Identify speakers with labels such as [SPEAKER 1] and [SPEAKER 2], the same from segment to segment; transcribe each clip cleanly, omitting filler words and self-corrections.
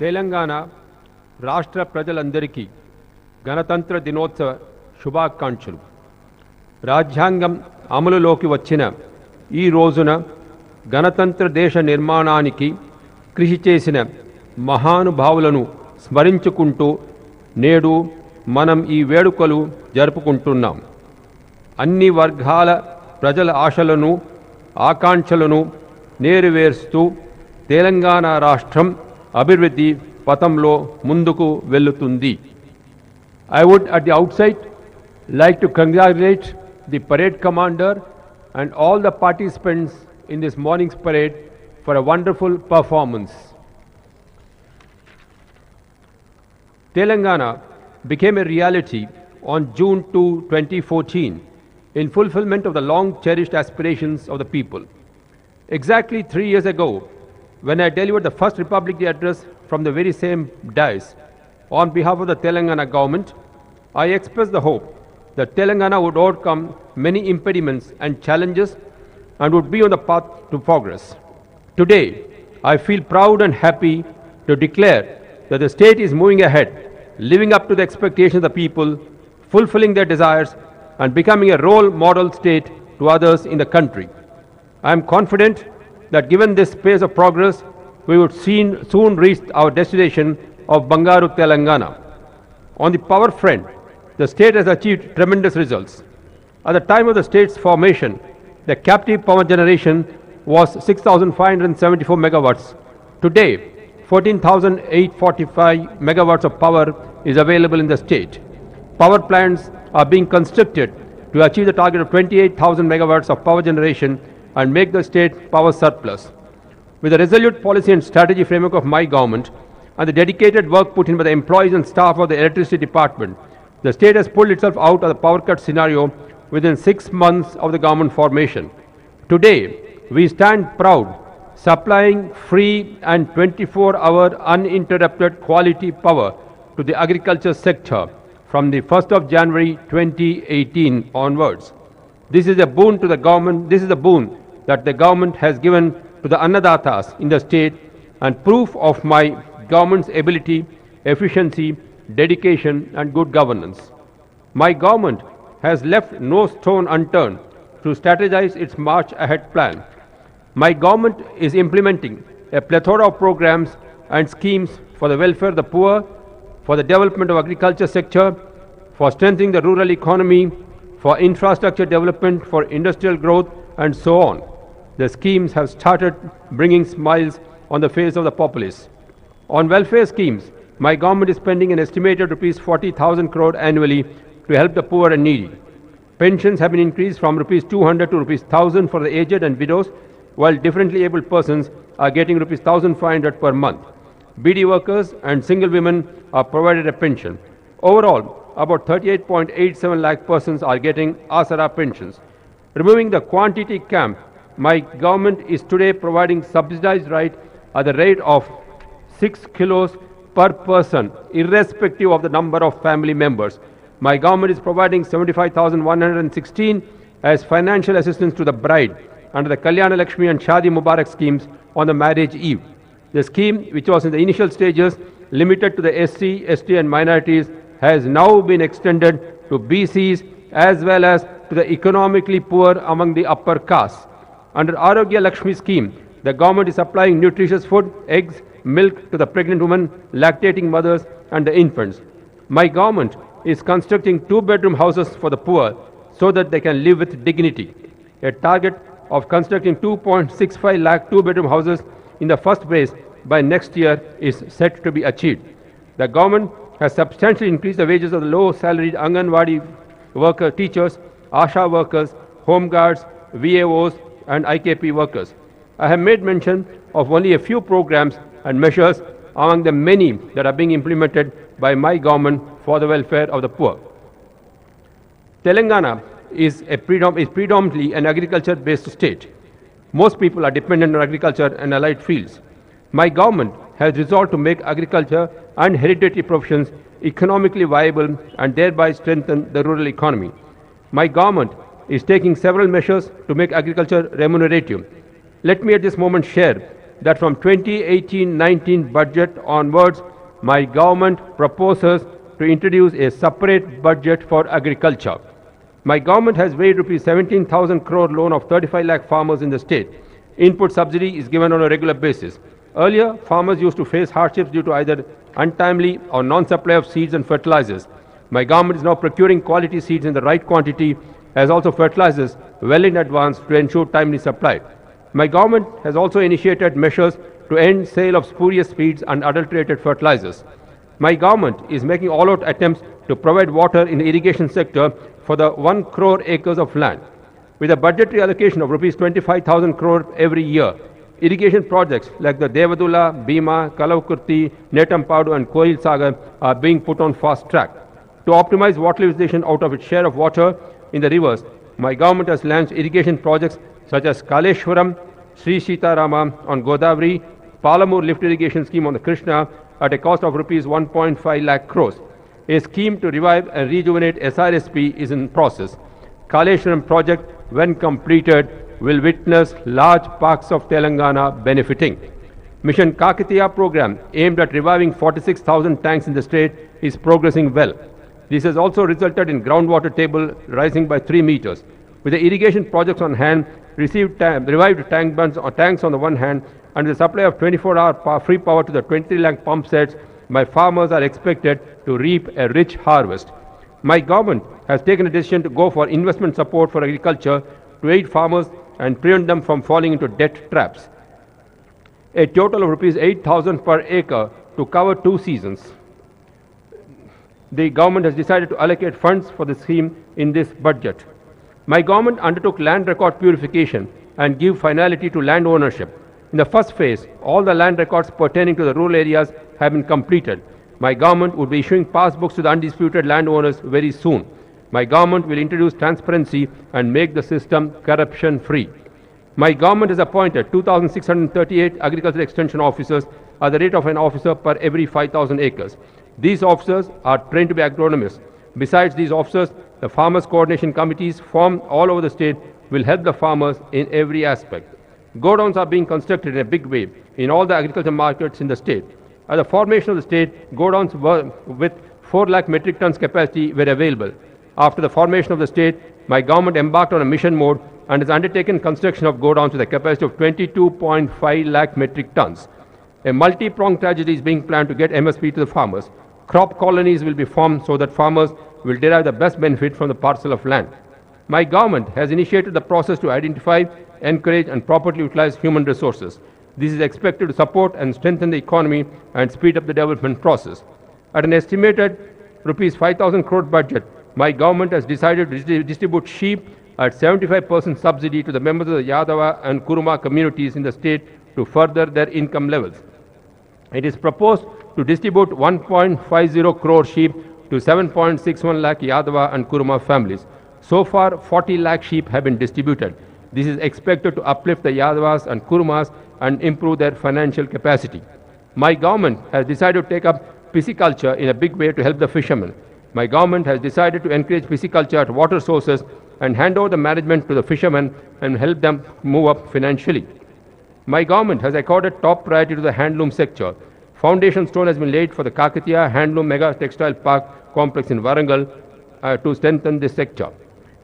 [SPEAKER 1] తెలంగాణ రాష్ట్ర ప్రజలందరికీ గణతంత్ర దినోత్సవ శుభాకాంక్షలు. రాజ్యాంగం అమలులోకి వచ్చిన ఈ రోజున గణతంత్ర దేశ నిర్మాణానికి కృషి చేసిన మహానుభావులను స్మరించుకుంటూ నేడు మనం ఈ వేడుకలు జరుపుకుంటున్నాం. అన్ని వర్గాల ప్రజల ఆశలను ఆకాంక్షలను నెరవేరుస్తూ తెలంగాణ రాష్ట్రం అభివృద్ధి పథంలో ముందుకు వెళ్తుంది. I would at the outset like to congratulate the parade commander and all the participants in this morning's parade for a wonderful performance. Telangana became a reality on June 2, 2014 in fulfillment of the long cherished aspirations of the people. Exactly 3 years ago, when I delivered the first Republic Day address from the very same dais, on behalf of the Telangana government, I expressed the hope that Telangana would overcome many impediments and challenges and would be on the path to progress. Today, I feel proud and happy to declare that the state is moving ahead, living up to the expectations of the people, fulfilling their desires, and becoming a role model state to others in the country. I am confident that given this pace of progress, we would soon reach our destination of Bangaru Telangana. On the power front, the state has achieved tremendous results. At the time of the state's formation, the captive power generation was 6,574 megawatts. Today, 14,845 megawatts of power is available in the state. Power plants are being constructed to achieve the target of 28,000 megawatts of power generation and make the state power surplus. With the resolute policy and strategy framework of my government and the dedicated work put in by the employees and staff of the electricity department, the state has pulled itself out of the power cut scenario within 6 months of the government formation. Today, we stand proud, supplying free and 24-hour uninterrupted quality power to the agriculture sector from the 1st of January 2018 onwards. This is a boon to the government. This is a boon that the government has given to the Annadatas in the state and proof of my government's ability, efficiency, dedication and good governance. My government has left no stone unturned to strategize its march ahead plan. My government is implementing a plethora of programs and schemes for the welfare of the poor, for the development of agriculture sector, for strengthening the rural economy, for infrastructure development, for industrial growth and so on. The schemes have started bringing smiles on the face of the populace. On welfare schemes, my government is spending an estimated rupees 40,000 crore annually to help the poor and needy. Pensions have been increased from rupees 200 to rupees 1,000 for the aged and widows, while differently abled persons are getting rupees 1,500 per month. BD workers and single women are provided a pension. Overall, about 38.87 lakh persons are getting Asara pensions. Removing the quantity camp, my government is today providing subsidized ride at the rate of 6 kilos per person, irrespective of the number of family members. My government is providing 75,116 as financial assistance to the bride under the Kalyana Lakshmi and Shadi Mubarak schemes on the marriage eve. The scheme, which was in the initial stages limited to the SC, ST and minorities, has now been extended to BCs as well as to the economically poor among the upper castes. Under Arogya Lakshmi scheme, the government is supplying nutritious food, eggs, milk to the pregnant women, lactating mothers and the infants. My government is constructing 2-bedroom houses for the poor so that they can live with dignity. A target of constructing 2.65 lakh 2-bedroom houses in the first phase by next year is set to be achieved. The government has substantially increased the wages of the low-salaried Anganwadi worker teachers, ASHA workers, home guards, VAOs and IKP workers. I have made mention of only a few programs and measures among the many that are being implemented by my government for the welfare of the poor. Telangana is predominantly an agriculture-based state. Most people are dependent on agriculture and allied fields. My government has resolved to make agriculture and hereditary professions economically viable and thereby strengthen the rural economy. My government is taking several measures to make agriculture remunerative. Let me at this moment share that from 2018-19 budget onwards, my government proposes to introduce a separate budget for agriculture. My government has waived rupees 17,000 crore loan of 35 lakh farmers in the state. Input subsidy is given on a regular basis. Earlier, farmers used to face hardships due to either untimely or non-supply of seeds and fertilizers. My government is now procuring quality seeds in the right quantity, as also fertilizers well in advance to ensure timely supply. My government has also initiated measures to end sale of spurious seeds and adulterated fertilizers. My government is making all-out attempts to provide water in the irrigation sector for the 1 crore acres of land. With a budgetary allocation of rupees 25,000 crore every year, irrigation projects like the Devadula, Bhima, Kalakurti, Netampadu and Koil Sagar are being put on fast track. To optimize water utilization out of its share of water in the rivers, my government has launched irrigation projects such as Kaleshwaram, Sri Sitarama on Godavari, Palamur lift irrigation scheme on the Krishna at a cost of rupees 1.5 lakh crores. A scheme to revive and rejuvenate SRSP is in process. Kaleshwaram project, when completed, will witness large parts of Telangana benefiting. Mission Kakatiya program, aimed at reviving 46,000 tanks in the state, is progressing well. This has also resulted in groundwater table rising by 3 meters. With the irrigation projects on hand, revived tanks on the one hand, and the supply of 24-hour free power to the 23 lakh pump sets, my farmers are expected to reap a rich harvest. My government has taken a decision to go for investment support for agriculture to aid farmers and prevent them from falling into debt traps. A total of rupees 8,000 per acre to cover 2 seasons. The government has decided to allocate funds for the scheme in this budget. My government undertook land record purification and give finality to land ownership. In the first phase, all the land records pertaining to the rural areas have been completed. My government would be issuing passbooks to the undisputed landowners very soon. My government will introduce transparency and make the system corruption-free. My government has appointed 2,638 agricultural extension officers at the rate of an officer per every 5,000 acres. These officers are trained to be agronomists. Besides these officers, the farmers' coordination committees formed all over the state will help the farmers in every aspect. Godowns are being constructed in a big way in all the agricultural markets in the state. At the formation of the state, godowns with 4 lakh metric tons capacity were available. After the formation of the state, my government embarked on a mission mode and has undertaken construction of godowns with a capacity of 22.5 lakh metric tons. A multi-pronged strategy is being planned to get MSP to the farmers. Crop colonies will be formed so that farmers will derive the best benefit from the parcel of land. My government has initiated the process to identify, encourage and properly utilize human resources. This is expected to support and strengthen the economy and speed up the development process. At an estimated rupees 5,000 crore budget, my government has decided to distribute sheep at 75% subsidy to the members of the Yadava and Kuruma communities in the state to further their income levels. It is proposed to distribute 1.50 crore sheep to 7.61 lakh Yadava and Kuruma families. So far, 40 lakh sheep have been distributed. This is expected to uplift the Yadavas and Kurumas and improve their financial capacity. My government has decided to take up pisciculture in a big way to help the fishermen. My government has decided to encourage pisciculture at water sources and hand over the management to the fishermen and help them move up financially. My government has accorded top priority to the handloom sector. Foundation stone has been laid for the Kakatiya Handloom Mega Textile Park complex in Warangal to strengthen this sector.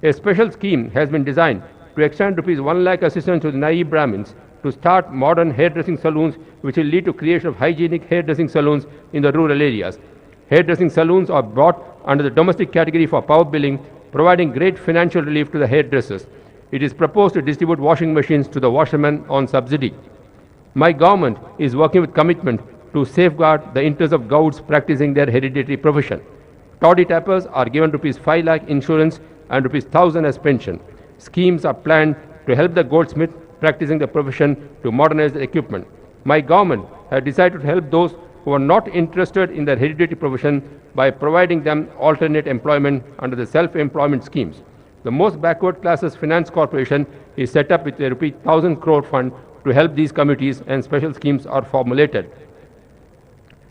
[SPEAKER 1] A special scheme has been designed to extend rupees 1 lakh assistance to the naive Brahmins to start modern hairdressing saloons, which will lead to creation of hygienic hairdressing saloons in the rural areas. Hairdressing saloons are brought under the domestic category for power billing, providing great financial relief to the hairdressers. It is proposed to distribute washing machines to the washermen on subsidy. My government is working with commitment to safeguard the interests of gouts practicing their hereditary profession. Toddy tappers are given rupees 5 lakh insurance and rupees 1,000 as pension. Schemes are planned to help the goldsmith practicing the profession to modernize their equipment. My government has decided to help those who are not interested in their hereditary profession by providing them alternate employment under the self-employment schemes. The most backward classes finance corporation is set up with a rupees 1,000 crore fund to help these committees, and special schemes are formulated.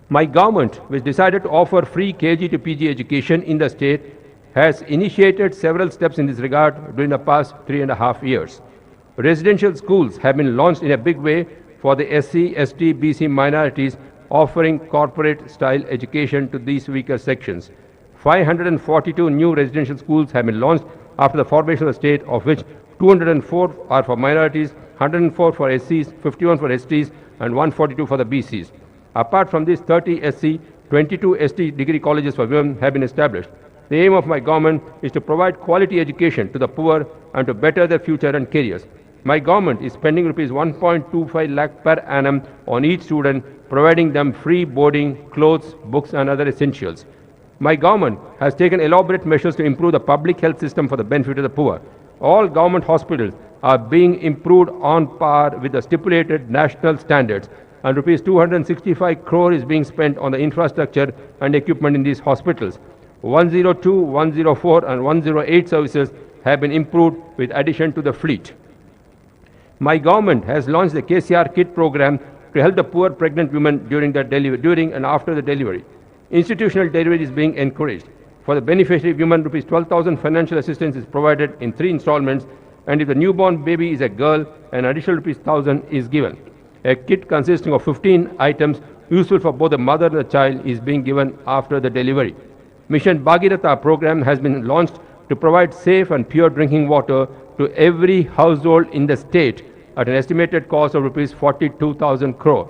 [SPEAKER 1] My government, which decided to offer free KG to PG education in the state, has initiated several steps in this regard during the past 3.5 years. Residential schools have been launched in a big way for the SC, ST, BC minorities, offering corporate-style education to these weaker sections. 542 new residential schools have been launched after the formation of the state, of which 204 are for minorities, 104 for SCs, 51 for STs, and 142 for the BCs. Apart from these, 30 SC, 22 ST degree colleges for women have been established. The aim of my government is to provide quality education to the poor and to better their future and careers. My government is spending rupees 1.25 lakh per annum on each student, providing them free boarding, clothes, books, and other essentials. My government has taken elaborate measures to improve the public health system for the benefit of the poor. All government hospitals are being improved on par with the stipulated national standards, and rupees 265 crore is being spent on the infrastructure and equipment in these hospitals. 102, 104 and 108 services have been improved with addition to the fleet. My government has launched the KCR Kit program to help the poor pregnant women during and after the delivery. Institutional delivery is being encouraged. For the beneficiary women, rupees 12,000 financial assistance is provided in 3 installments, and if the newborn baby is a girl, an additional rupees 1,000 is given. A kit consisting of 15 items useful for both the mother and the child is being given after the delivery. Mission Bhagiratha program has been launched to provide safe and pure drinking water to every household in the state at an estimated cost of rupees 42,000 crore.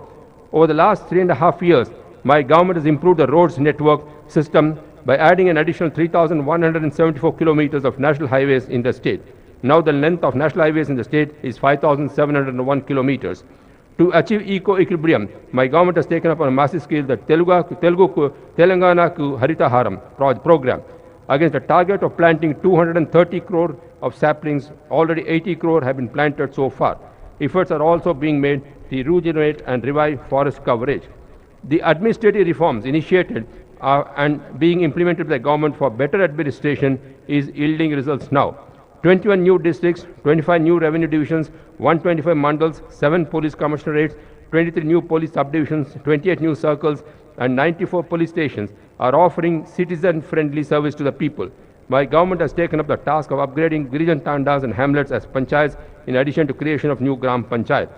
[SPEAKER 1] Over the last 3.5 years, my government has improved the roads network system by adding an additional 3,174 kilometers of national highways in the state. Now the length of national highways in the state is 5,701 kilometers. To achieve eco-equilibrium, my government has taken up on a massive scale the Telangana Haritaharam program. Against a target of planting 230 crore of saplings, already 80 crore have been planted so far. Efforts are also being made to regenerate and revive forest coverage. The administrative reforms initiated and being implemented by the government for better administration is yielding results now. 21 new districts, 25 new revenue divisions, 125 mandals, 7 police commissionerates, 23 new police subdivisions, 28 new circles, and 94 police stations are offering citizen-friendly service to the people. My government has taken up the task of upgrading Girijan Tandas and hamlets as panchayats in addition to creation of new Gram Panchayat.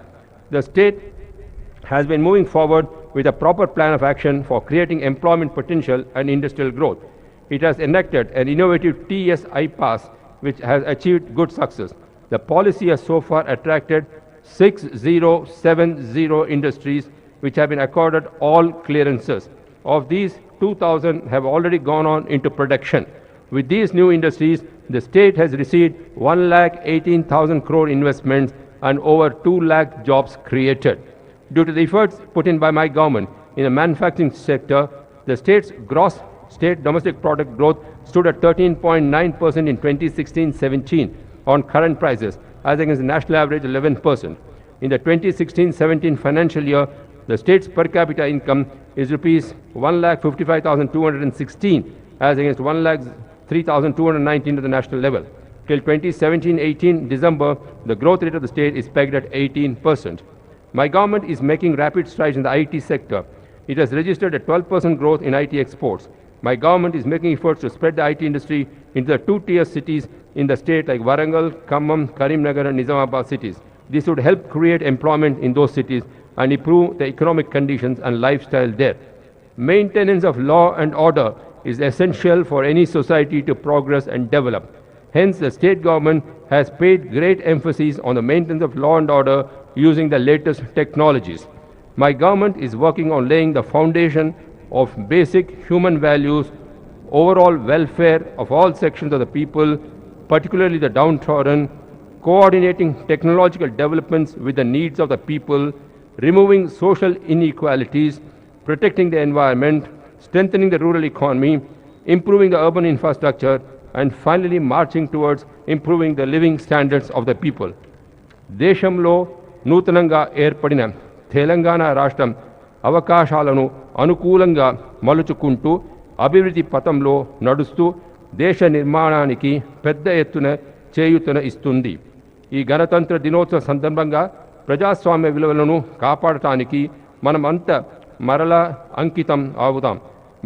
[SPEAKER 1] The state has been moving forward with a proper plan of action for creating employment potential and industrial growth. It has enacted an innovative TS iPass which has achieved good success. The policy has so far attracted 6070 industries which have been accorded all clearances. Of these, 2,000 have already gone on into production. With these new industries, the state has received 1,18,000 crore investments and over 2 lakh jobs created. Due to the efforts put in by my government in the manufacturing sector, the state's gross state domestic product growth stood at 13.9% in 2016-17 on current prices, as against the national average 11%. In the 2016-17 financial year, the state's per capita income is rupees 1,55,216 as against 1,03,219 at the national level. Till 2017-18 December, the growth rate of the state is pegged at 18%. My government is making rapid strides in the IT sector. It has registered a 12% growth in IT exports. My government is making efforts to spread the IT industry into the 2-tier cities in the state like Warangal, Khammam, Karimnagar and Nizamabad cities. This would help create employment in those cities and improve the economic conditions and lifestyle there. Maintenance of law and order is essential for any society to progress and develop. Hence, the state government has paid great emphasis on the maintenance of law and order using the latest technologies. My government is working on laying the foundation of basic human values, overall welfare of all sections of the people, particularly the downtrodden, coordinating technological developments with the needs of the people, removing social inequalities, protecting the environment, strengthening the rural economy, improving the urban infrastructure, and finally marching towards improving the living standards of the people. దేశంలో నూతనంగా ఏర్పడిన తెలంగాణ రాష్ట్రం అవకాశాలను అనుకూలంగా మలుచుకుంటూ అభివృద్ధి పథంలో నడుస్తూ దేశ నిర్మాణానికి పెద్ద ఎత్తున చేయూతన ఇస్తుంది. ఈ గణతంత్ర దినోత్సవ సందర్భంగా ప్రజాస్వామ్య విలువలను కాపాడటానికి మనమంతా మరలా అంకితం అవుదాం.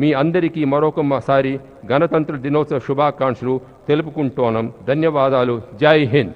[SPEAKER 1] మీ అందరికీ మరొకసారి గణతంత్ర దినోత్సవ శుభాకాంక్షలు తెలుపుకుంటున్నాం. ధన్యవాదాలు. జై హింద్.